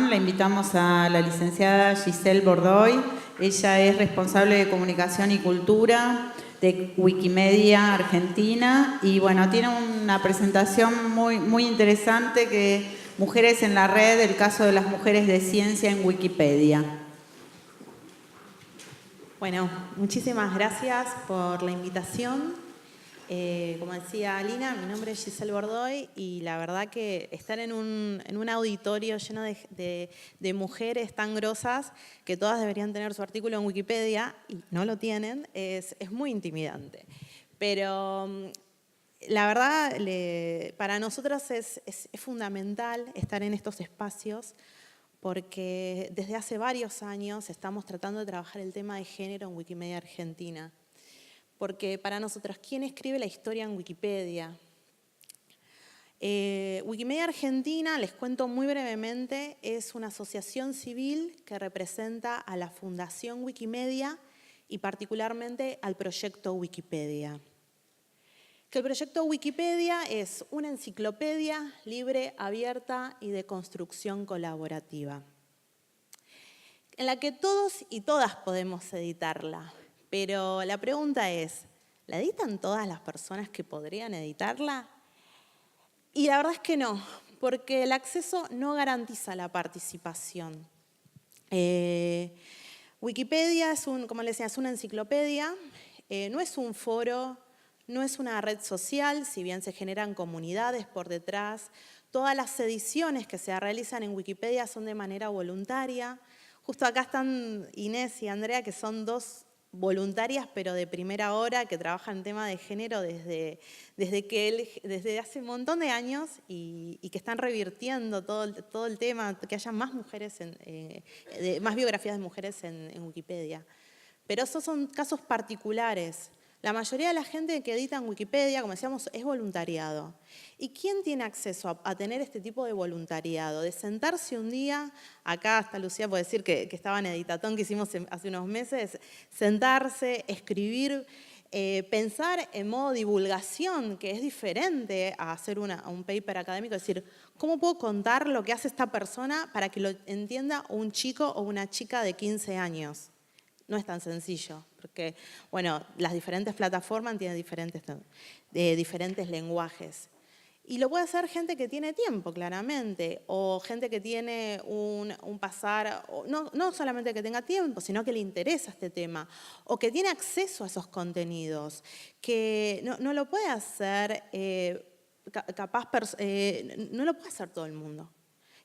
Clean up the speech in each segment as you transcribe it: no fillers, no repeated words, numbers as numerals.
presentación la invitamos a la licenciada Giselle Bordoy. Ella es responsable de comunicación y cultura de Wikimedia Argentina y bueno, tiene una presentación muy interesante que Mujeres en la Red, el caso de las mujeres de ciencia en Wikipedia. Bueno, muchísimas gracias por la invitación. Como decía Alina, mi nombre es Giselle Bordoy y la verdad que estar en un auditorio lleno de mujeres tan grosas que todas deberían tener su artículo en Wikipedia y no lo tienen, es muy intimidante. Pero la verdad, para nosotros es fundamental estar en estos espacios porque desde hace varios años estamos tratando de trabajar el tema de género en Wikimedia Argentina. Porque para nosotros, ¿quién escribe la historia en Wikipedia? Wikimedia Argentina, les cuento muy brevemente, es una asociación civil que representa a la Fundación Wikimedia y particularmente al proyecto Wikipedia. Que el proyecto Wikipedia es una enciclopedia libre, abierta y de construcción colaborativa, en la que todos y todas podemos editarla. Pero la pregunta es, ¿la editan todas las personas que podrían editarla? Y la verdad es que no, porque el acceso no garantiza la participación. Wikipedia es, como les decía, es una enciclopedia, no es un foro, no es una red social, si bien se generan comunidades por detrás. Todas las ediciones que se realizan en Wikipedia son de manera voluntaria. Justo acá están Inés y Andrea, que son dos voluntarias, pero de primera hora, que trabajan en tema de género desde hace un montón de años y que están revirtiendo todo el tema, que haya más mujeres, más biografías de mujeres en Wikipedia. Pero esos son casos particulares. La mayoría de la gente que edita en Wikipedia, como decíamos, es voluntariado. ¿Y quién tiene acceso a tener este tipo de voluntariado? De sentarse un día, acá hasta Lucía puede decir que estaba en Editatón que hicimos hace unos meses, sentarse, escribir, pensar en modo divulgación, que es diferente a hacer un paper académico, es decir, ¿cómo puedo contar lo que hace esta persona para que lo entienda un chico o una chica de 15 años? No es tan sencillo, porque bueno, las diferentes plataformas tienen diferentes lenguajes. Y lo puede hacer gente que tiene tiempo, claramente, o gente que tiene un pasar, no solamente que tenga tiempo, sino que le interesa este tema, o que tiene acceso a esos contenidos, que no lo puede hacer, no lo puede hacer todo el mundo.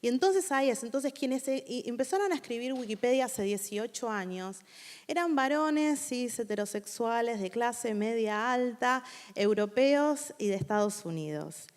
Y entonces ahí es, quienes empezaron a escribir Wikipedia hace 18 años eran varones cis heterosexuales de clase media alta, europeos y de Estados Unidos.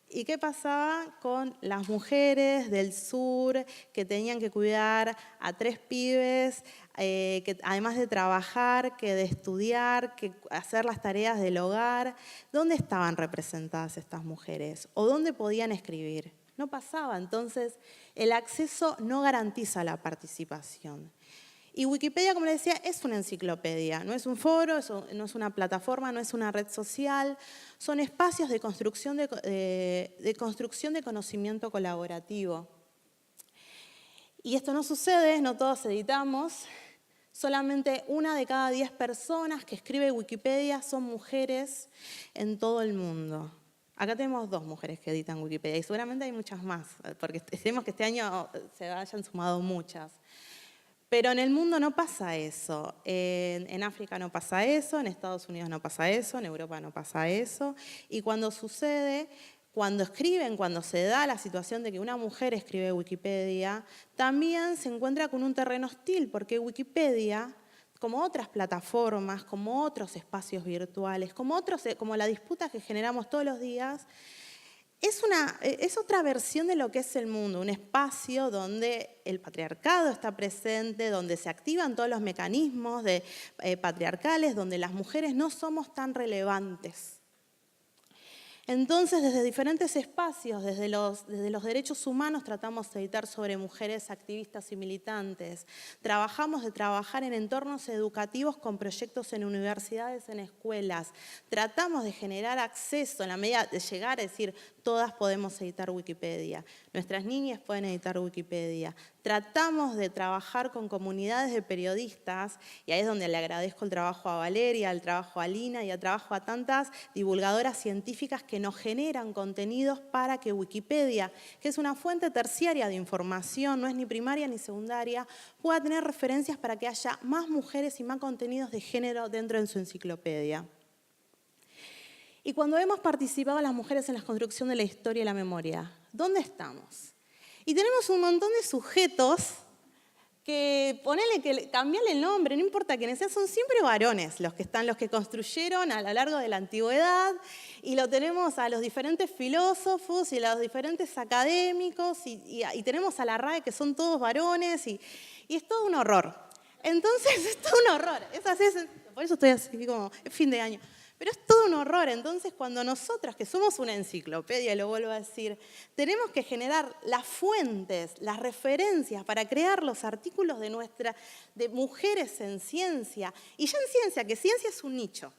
¿Y qué pasaba con las mujeres del sur que tenían que cuidar a 3 pibes, que además de trabajar, que de estudiar, que hacer las tareas del hogar? ¿Dónde estaban representadas estas mujeres? ¿O dónde podían escribir? No pasaba, entonces el acceso no garantiza la participación. Y Wikipedia, como les decía, es una enciclopedia, no es un foro, no es una plataforma, no es una red social, son espacios de construcción de conocimiento colaborativo. Y esto no sucede, no todos editamos, solamente 1 de cada 10 personas que escribe Wikipedia son mujeres en todo el mundo. Acá tenemos 2 mujeres que editan Wikipedia y seguramente hay muchas más, porque esperemos que este año se hayan sumado muchas. Pero en el mundo no pasa eso. En África no pasa eso, en Estados Unidos no pasa eso, en Europa no pasa eso. Y cuando sucede, cuando se da la situación de que una mujer escribe Wikipedia, también se encuentra con un terreno hostil, porque Wikipedia, como otras plataformas, como otros espacios virtuales, como la disputa que generamos todos los días, es otra versión de lo que es el mundo, un espacio donde el patriarcado está presente, donde se activan todos los mecanismos patriarcales, donde las mujeres no somos tan relevantes. Entonces, desde diferentes espacios, desde los derechos humanos, tratamos de editar sobre mujeres activistas y militantes. Tratamos de trabajar en entornos educativos con proyectos en universidades, en escuelas. Tratamos de generar acceso en la medida de llegar a decir, todas podemos editar Wikipedia, nuestras niñas pueden editar Wikipedia. Tratamos de trabajar con comunidades de periodistas, y ahí es donde le agradezco el trabajo a Valeria, el trabajo a Lina y el trabajo a tantas divulgadoras científicas que nos generan contenidos para que Wikipedia, que es una fuente terciaria de información, no es ni primaria ni secundaria, pueda tener referencias para que haya más mujeres y más contenidos de género dentro de su enciclopedia. Y cuando hemos participado las mujeres en la construcción de la historia y la memoria, ¿dónde estamos? Y tenemos un montón de sujetos que cambiarle el nombre, no importa quiénes sean, son siempre varones los que construyeron a lo largo de la antigüedad, y lo tenemos a los diferentes filósofos y a los diferentes académicos, y tenemos a la RAE que son todos varones, y es todo un horror. Entonces, es todo un horror. Es así, por eso estoy así como, es fin de año. Pero es todo un horror. Entonces, cuando nosotras, que somos una enciclopedia, y lo vuelvo a decir, tenemos que generar las fuentes, las referencias para crear los artículos de mujeres en ciencia. Y ya en ciencia, que ciencia es un nicho,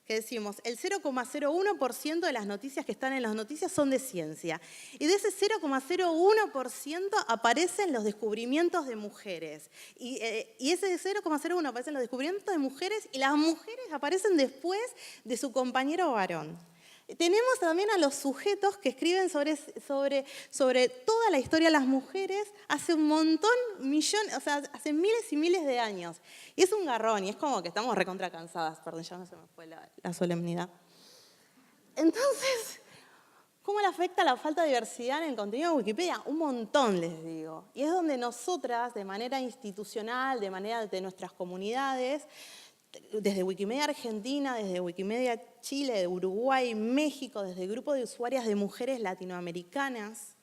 que decimos, el 0,01% de las noticias que están en las noticias son de ciencia. Y de ese 0,01% aparecen los descubrimientos de mujeres. Y ese 0,01% aparecen los descubrimientos de mujeres, y las mujeres aparecen después de su compañero varón. Tenemos también a los sujetos que escriben sobre toda la historia de las mujeres hace un montón, millones, o sea, hace miles y miles de años. Y es un garrón, y es como que estamos recontra cansadas. Perdón, ya no se me fue la solemnidad. Entonces, ¿cómo le afecta la falta de diversidad en el contenido de Wikipedia? Un montón, les digo. Y es donde nosotras, de manera institucional, de manera de nuestras comunidades, desde Wikimedia Argentina, desde Wikimedia Chile, de Uruguay, México, desde el grupo de usuarias de mujeres latinoamericanas,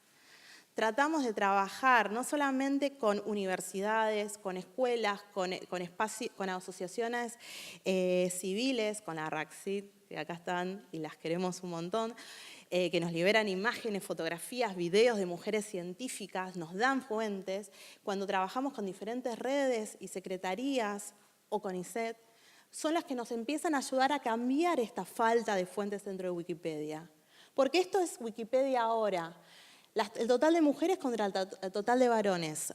tratamos de trabajar no solamente con universidades, con escuelas, con asociaciones civiles, con la RACCID, que acá están y las queremos un montón, que nos liberan imágenes, fotografías, videos de mujeres científicas, nos dan fuentes. Cuando trabajamos con diferentes redes y secretarías o con ISET, son las que nos empiezan a ayudar a cambiar esta falta de fuentes dentro de Wikipedia. Porque esto es Wikipedia ahora. El total de mujeres contra el total de varones.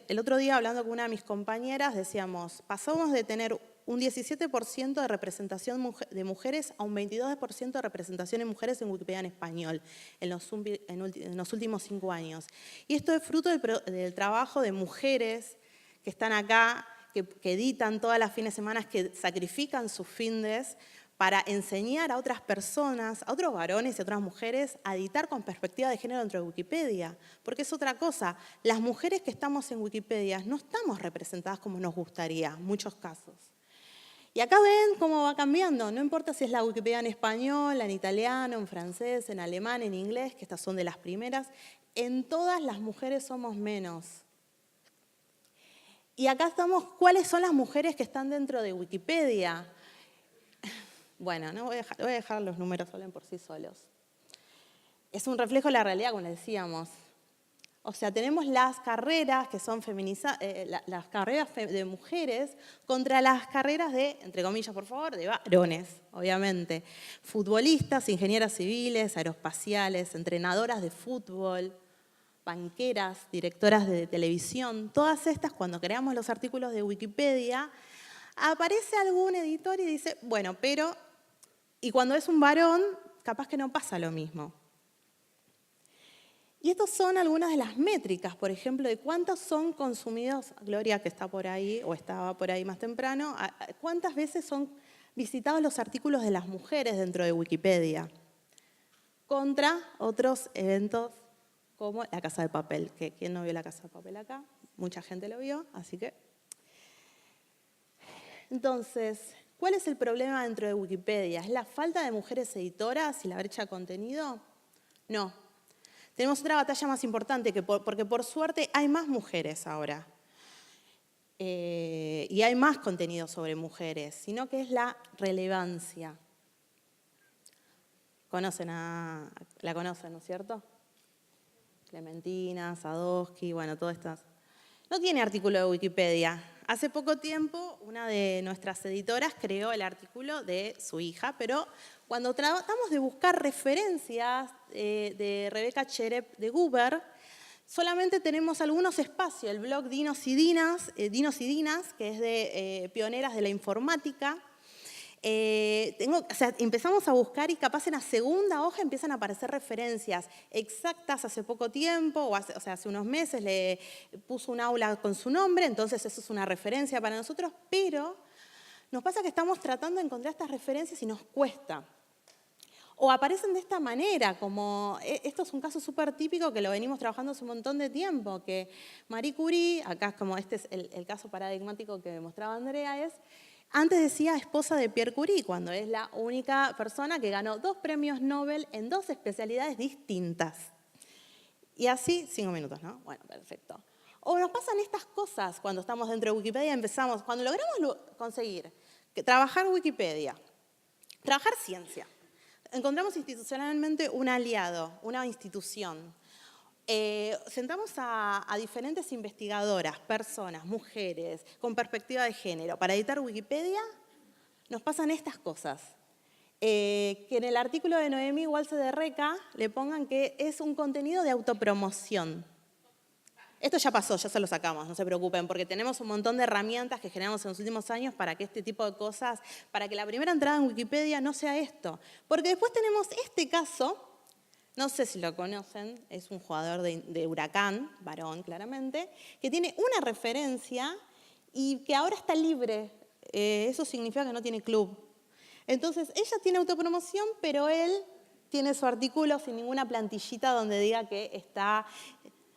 El otro día, hablando con una de mis compañeras, decíamos, pasamos de tener un 17% de representación de mujeres a un 22% de representación de mujeres en Wikipedia en español en los últimos 5 años. Y esto es fruto del trabajo de mujeres que están acá, que editan todas las fines de semana, que sacrifican sus findes para enseñar a otras personas, a otros varones y a otras mujeres, a editar con perspectiva de género dentro de Wikipedia. Porque es otra cosa, las mujeres que estamos en Wikipedia no estamos representadas como nos gustaría, en muchos casos. Y acá ven cómo va cambiando, no importa si es la Wikipedia en español, en italiano, en francés, en alemán, en inglés, que estas son de las primeras, en todas las mujeres somos menos. Y acá estamos, ¿cuáles son las mujeres que están dentro de Wikipedia? Bueno, no voy a dejar los números hablen por sí solos. Es un reflejo de la realidad, como les decíamos. O sea, tenemos las carreras que son las carreras de mujeres contra las carreras de, entre comillas, por favor, de varones, obviamente. Futbolistas, ingenieras civiles, aeroespaciales, entrenadoras de fútbol, banqueras, directoras de televisión, todas estas, cuando creamos los artículos de Wikipedia, aparece algún editor y dice, bueno, pero, y cuando es un varón, capaz que no pasa lo mismo. Y estas son algunas de las métricas, por ejemplo, de cuántos son consumidos, Gloria que está por ahí, o estaba por ahí más temprano, cuántas veces son visitados los artículos de las mujeres dentro de Wikipedia, contra otros eventos como La Casa de Papel, que ¿quién no vio La Casa de Papel acá? Mucha gente lo vio, así que... Entonces, ¿cuál es el problema dentro de Wikipedia? ¿Es la falta de mujeres editoras y la brecha de contenido? No. Tenemos otra batalla más importante, porque por suerte hay más mujeres ahora. Y hay más contenido sobre mujeres, sino que es la relevancia. La conocen, ¿no es cierto? Clementina, Sadowski, bueno, todas estas. No tiene artículo de Wikipedia. hace poco tiempo una de nuestras editoras creó el artículo de su hija, pero cuando tratamos de buscar referencias de Rebeca Cherep de Goober, solamente tenemos algunos espacios, el blog Dinos y Dinas, que es de pioneras de la informática. Empezamos a buscar y capaz en la segunda hoja empiezan a aparecer referencias exactas hace poco tiempo, o hace unos meses le puso un aula con su nombre, entonces eso es una referencia para nosotros, pero nos pasa que estamos tratando de encontrar estas referencias y nos cuesta. O aparecen de esta manera, como esto es un caso súper típico que lo venimos trabajando hace un montón de tiempo, que Marie Curie, acá como este es el caso paradigmático que mostraba Andrea, antes decía esposa de Pierre Curie, cuando es la única persona que ganó 2 premios Nobel en 2 especialidades distintas. Y así, 5 minutos, ¿no? Bueno, perfecto. O nos pasan estas cosas cuando estamos dentro de Wikipedia, cuando logramos conseguir trabajar Wikipedia, trabajar ciencia, encontramos institucionalmente un aliado, una institución. Sentamos a diferentes investigadoras, personas, mujeres, con perspectiva de género, para editar Wikipedia, nos pasan estas cosas. Que en el artículo de Noemí Walse de Reca le pongan que es un contenido de autopromoción. Esto ya pasó, ya se lo sacamos, no se preocupen, porque tenemos un montón de herramientas que generamos en los últimos años para que este tipo de cosas, para que la primera entrada en Wikipedia no sea esto. Porque después tenemos este caso, no sé si lo conocen, es un jugador de Huracán, varón claramente, que tiene una referencia y que ahora está libre. Eso significa que no tiene club. Entonces, ella tiene autopromoción, pero él tiene su artículo sin ninguna plantillita donde diga que está...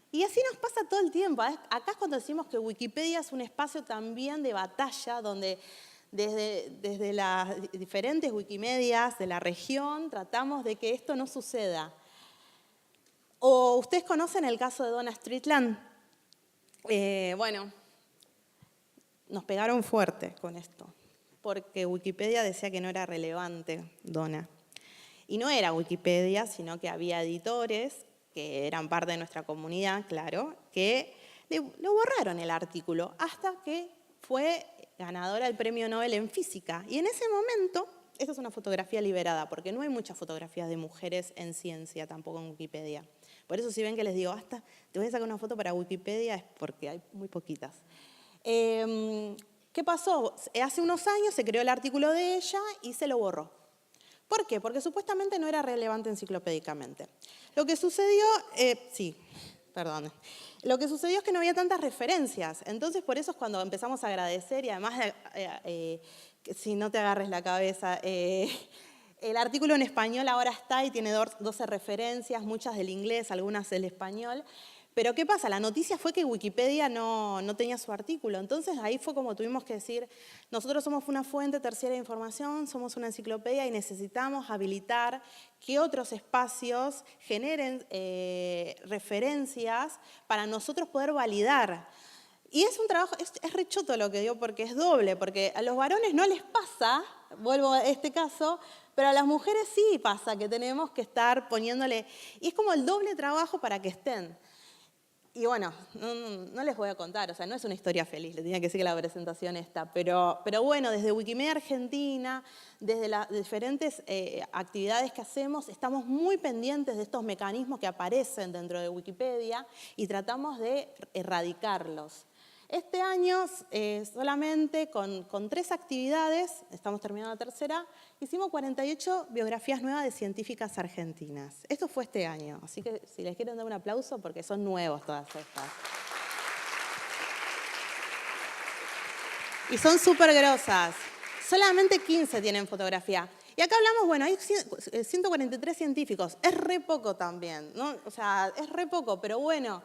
Y así nos pasa todo el tiempo. Acá es cuando decimos que Wikipedia es un espacio también de batalla, donde desde las diferentes Wikimedias de la región tratamos de que esto no suceda. ¿O ustedes conocen el caso de Donna Strickland? Bueno, nos pegaron fuerte con esto, porque Wikipedia decía que no era relevante Donna. Y no era Wikipedia, sino que había editores que eran parte de nuestra comunidad, claro, que le borraron el artículo hasta que fue ganadora del Premio Nobel en Física. Y en ese momento, esta es una fotografía liberada, porque no hay muchas fotografías de mujeres en ciencia tampoco en Wikipedia. Por eso si ven que les digo, hasta te voy a sacar una foto para Wikipedia, es porque hay muy poquitas. ¿Qué pasó? Hace unos años se creó el artículo de ella y se lo borró. ¿Por qué? Porque supuestamente no era relevante enciclopédicamente. Lo que sucedió, Lo que sucedió es que no había tantas referencias. Entonces, por eso es cuando empezamos a agradecer y además, si no te agarres la cabeza, el artículo en español ahora está y tiene 12 referencias, muchas del inglés, algunas del español. Pero ¿qué pasa? La noticia fue que Wikipedia no tenía su artículo. Entonces ahí fue como tuvimos que decir, nosotros somos una fuente terciaria de información, somos una enciclopedia y necesitamos habilitar que otros espacios generen referencias para nosotros poder validar. Y es un trabajo, es re choto lo que digo porque es doble, porque a los varones no les pasa, vuelvo a este caso, pero a las mujeres sí pasa que tenemos que estar poniéndole, y es como el doble trabajo para que estén. Y bueno, no les voy a contar, o sea, no es una historia feliz, les tenía que decir que la presentación está, pero bueno, desde Wikimedia Argentina, desde las diferentes actividades que hacemos, estamos muy pendientes de estos mecanismos que aparecen dentro de Wikipedia y tratamos de erradicarlos. Este año, solamente con 3 actividades, estamos terminando la tercera, hicimos 48 biografías nuevas de científicas argentinas. Esto fue este año, así que si les quieren dar un aplauso, porque son nuevos todas estas. Y son súper grosas. Solamente 15 tienen fotografía. Y acá hablamos, bueno, hay 143 científicos. Es re poco también, ¿no? O sea, es re poco, pero bueno...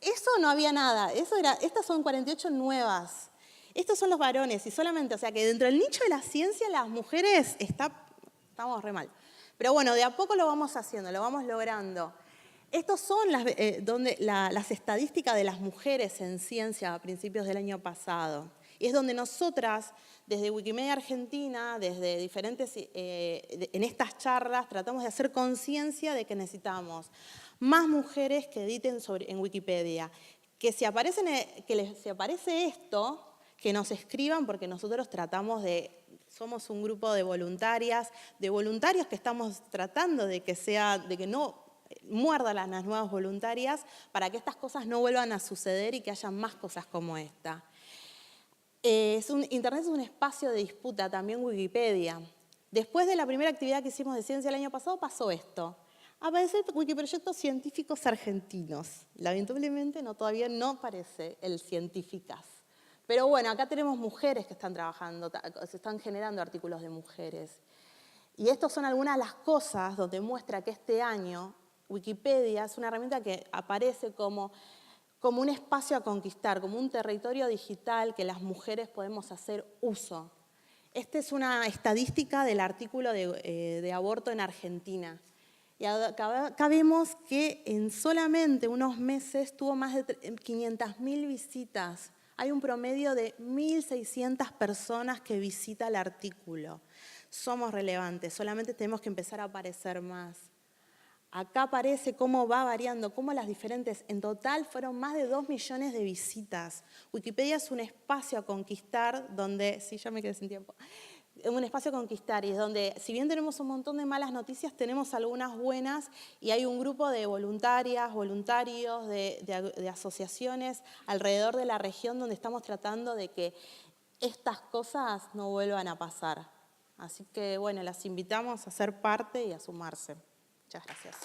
Eso no había nada, estas son 48 nuevas. Estos son los varones y solamente, o sea que dentro del nicho de la ciencia las mujeres estamos re mal. Pero bueno, de a poco lo vamos haciendo, lo vamos logrando. Estos son las estadísticas de las mujeres en ciencia a principios del año pasado. Y es donde nosotras, desde Wikimedia Argentina, desde diferentes, en estas charlas, tratamos de hacer conciencia de que necesitamos más mujeres que editen en Wikipedia. Que si aparece esto, que nos escriban porque nosotros somos un grupo de voluntarias, de voluntarios que estamos tratando de que no muerdan las nuevas voluntarias para que estas cosas no vuelvan a suceder y que haya más cosas como esta. Internet es un espacio de disputa, también Wikipedia. Después de la primera actividad que hicimos de ciencia el año pasado, pasó esto. Aparece Wikiproyectos Científicos Argentinos. Lamentablemente todavía no aparece el Científicas. Pero bueno, acá tenemos mujeres que están trabajando, se están generando artículos de mujeres. Y estas son algunas de las cosas donde muestra que este año Wikipedia es una herramienta que aparece como un espacio a conquistar, como un territorio digital que las mujeres podemos hacer uso. Esta es una estadística del artículo de aborto en Argentina. Y acá vemos que en solamente unos meses tuvo más de 500.000 visitas. Hay un promedio de 1.600 personas que visita el artículo. Somos relevantes, solamente tenemos que empezar a aparecer más. Acá aparece cómo va variando, cómo las diferentes, en total fueron más de 2 millones de visitas. Wikipedia es un espacio a conquistar donde, sí, ya me quedé sin tiempo, es un espacio a conquistar y es donde, si bien tenemos un montón de malas noticias, tenemos algunas buenas y hay un grupo de voluntarias, voluntarios, de asociaciones alrededor de la región donde estamos tratando de que estas cosas no vuelvan a pasar. Así que, bueno, las invitamos a ser parte y a sumarse. Muchas gracias.